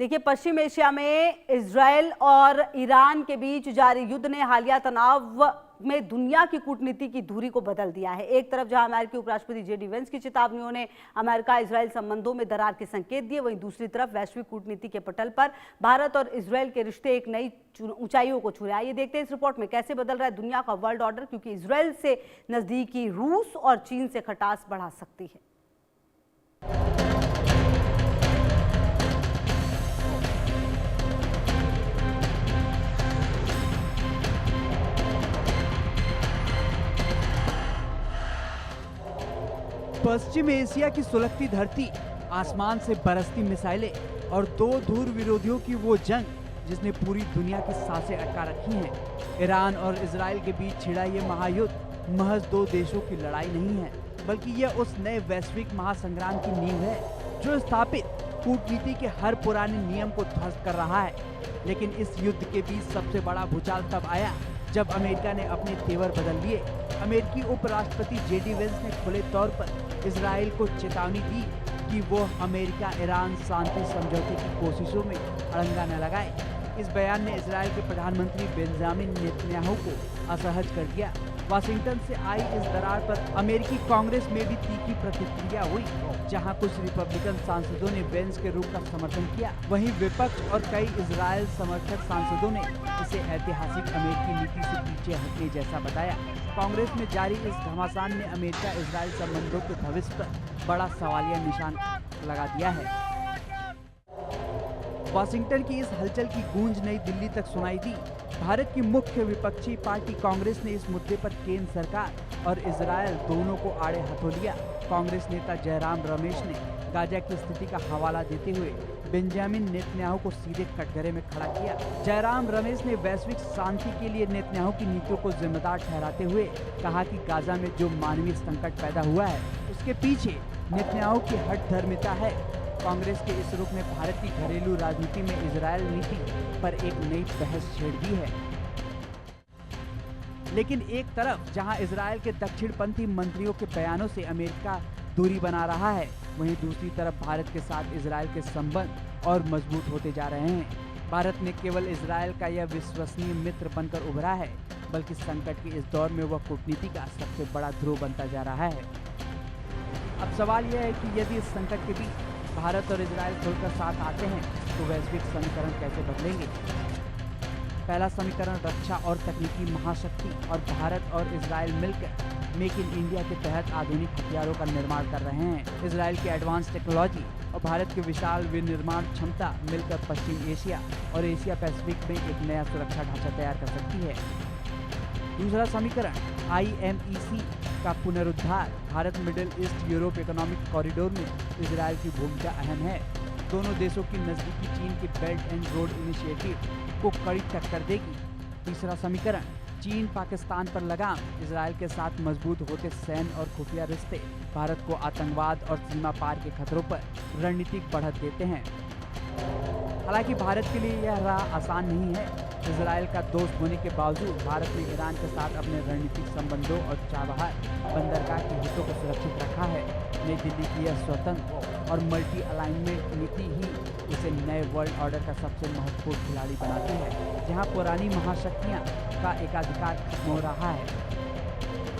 देखिए, पश्चिम एशिया में इजरायल और ईरान के बीच जारी युद्ध ने हालिया तनाव में दुनिया की कूटनीति की धुरी को बदल दिया है। एक तरफ जहां अमेरिकी उपराष्ट्रपति जेडी वेंस की चेतावनियों ने अमेरिका इजरायल संबंधों में दरार के संकेत दिए, वहीं दूसरी तरफ वैश्विक कूटनीति के पटल पर भारत और इजरायल के रिश्ते एक नई ऊंचाइयों को छू रहे हैं। आइए देखते हैं इस रिपोर्ट में कैसे बदल रहा है दुनिया का वर्ल्ड ऑर्डर, क्योंकि इजरायल से नजदीकी रूस और चीन से खटास बढ़ा सकती है। पश्चिम एशिया की सुलगती धरती, आसमान से बरसती मिसाइलें और दो धुर विरोधियों की वो जंग जिसने पूरी दुनिया की सांसें अटका रखी हैं। ईरान और इजराइल के बीच छिड़ा ये महायुद्ध महज दो देशों की लड़ाई नहीं है, बल्कि यह उस नए वैश्विक महासंग्राम की नींव है जो स्थापित कूटनीति के हर पुराने नियम को ध्वस्त कर रहा है। लेकिन इस युद्ध के बीच सबसे बड़ा भूचाल तब आया जब अमेरिका ने अपने तेवर बदल लिए। अमेरिकी उपराष्ट्रपति जेडी वेंस ने खुले तौर पर इजराइल को चेतावनी दी कि वो अमेरिका ईरान शांति समझौते की कोशिशों में अड़ंगा न लगाए। इस बयान ने इजराइल के प्रधानमंत्री बेंजामिन नेतन्याहू को असहज कर दिया। वाशिंगटन से आई इस दरार पर अमेरिकी कांग्रेस में भी तीखी प्रतिक्रिया हुई, जहां कुछ रिपब्लिकन सांसदों ने वेंस के रुख का समर्थन किया, वहीं विपक्ष और कई इजराइल समर्थक सांसदों ने इसे ऐतिहासिक अमेरिकी नीति से पीछे हटने जैसा बताया। कांग्रेस में जारी इस घमासान ने अमेरिका इजराइल संबंधों के भविष्य पर बड़ा सवालिया निशान लगा दिया है। वाशिंगटन की इस हलचल की गूंज नई दिल्ली तक सुनाई दी। भारत की मुख्य विपक्षी पार्टी कांग्रेस ने इस मुद्दे पर केंद्र सरकार और इजराइल दोनों को आड़े हाथों लिया। कांग्रेस नेता जयराम रमेश ने गाजा की स्थिति का हवाला देते हुए बेंजामिन नेतन्याहू को सीधे कटघरे में खड़ा किया। जयराम रमेश ने वैश्विक शांति के लिए नेतन्याहू की नीतियों को जिम्मेदार ठहराते हुए कहा कि गाजा में जो मानवीय संकट पैदा हुआ है उसके पीछे नेतन्याहू की हठधर्मिता है। कांग्रेस के इस रुख ने भारत की घरेलू राजनीति में इजरायल नीति पर एक नई बहस छेड़ दी है। लेकिन एक तरफ जहां इजरायल के दक्षिणपंथी मंत्रियों के बयानों से अमेरिका दूरी बना रहा है, वहीं दूसरी तरफ भारत के साथ इजरायल के संबंध और मजबूत होते जा रहे हैं। भारत ने केवल इजरायल का यह विश्वसनीय मित्र बनकर उभरा है, बल्कि संकट के इस दौर में वह कूटनीति का सबसे बड़ा ध्रुव बनता जा रहा है। अब सवाल यह है कि यदि इस संकट के बीच भारत और इजरायल खुलकर साथ आते हैं तो वैश्विक समीकरण कैसे बदलेंगे। पहला समीकरण रक्षा और तकनीकी महाशक्ति, और भारत और इजरायल मिलकर मेक इन इंडिया के तहत आधुनिक हथियारों का निर्माण कर रहे हैं। इजरायल की एडवांस टेक्नोलॉजी और भारत की विशाल विनिर्माण क्षमता मिलकर पश्चिम एशिया और एशिया पैसिफिक में एक नया सुरक्षा ढांचा तैयार कर सकती है। दूसरा समीकरण IMEC का पुनरुद्धार। Bharat Middle East Europe economic corridor में इजरायल की भूमिका अहम है। दोनों देशों की नजदीकी चीन के बेल्ट एंड रोड इनिशिएटिव को कड़ी टक्कर देगी। तीसरा समीकरण चीन पाकिस्तान पर लगाम। इजरायल के साथ मजबूत होते सैन्य और खुफिया रिश्ते भारत को आतंकवाद और सीमा पार के खतरों पर रणनीतिक बढ़त देते हैं। हालांकि भारत के लिए यह राह आसान नहीं है। इजरायल का दोस्त होने के बावजूद भारत ने ईरान के साथ अपने रणनीतिक संबंधों और चाबहार बंदरगाह के हितों को सुरक्षित रखा है। नई दिल्ली की यह स्वतंत्र और मल्टी अलाइनमेंट नीति ही उसे नए वर्ल्ड ऑर्डर का सबसे महत्वपूर्ण खिलाड़ी बनाती है, जहां पुरानी महाशक्तियां का एकाधिकार खत्म हो रहा है।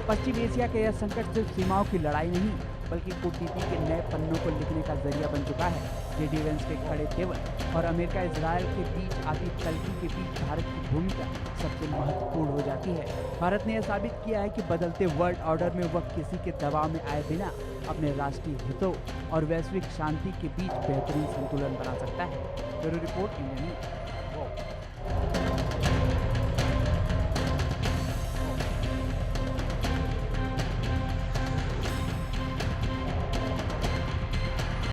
पश्चिम एशिया के यह संकट सिर्फ सीमाओं की लड़ाई नहीं, बल्कि कूटनीति के नए पन्नों को लिखने का जरिया बन चुका है। जेडी वेंस के खड़े तेवर और अमेरिका इजरायल के बीच आती तलखी के बीच भारत की भूमिका सबसे महत्वपूर्ण हो जाती है। भारत ने यह साबित किया है कि बदलते वर्ल्ड ऑर्डर में वह किसी के दबाव में आए बिना अपने राष्ट्रीय हितों और वैश्विक शांति के बीच बेहतरीन संतुलन बना सकता है। Bureau report, India news.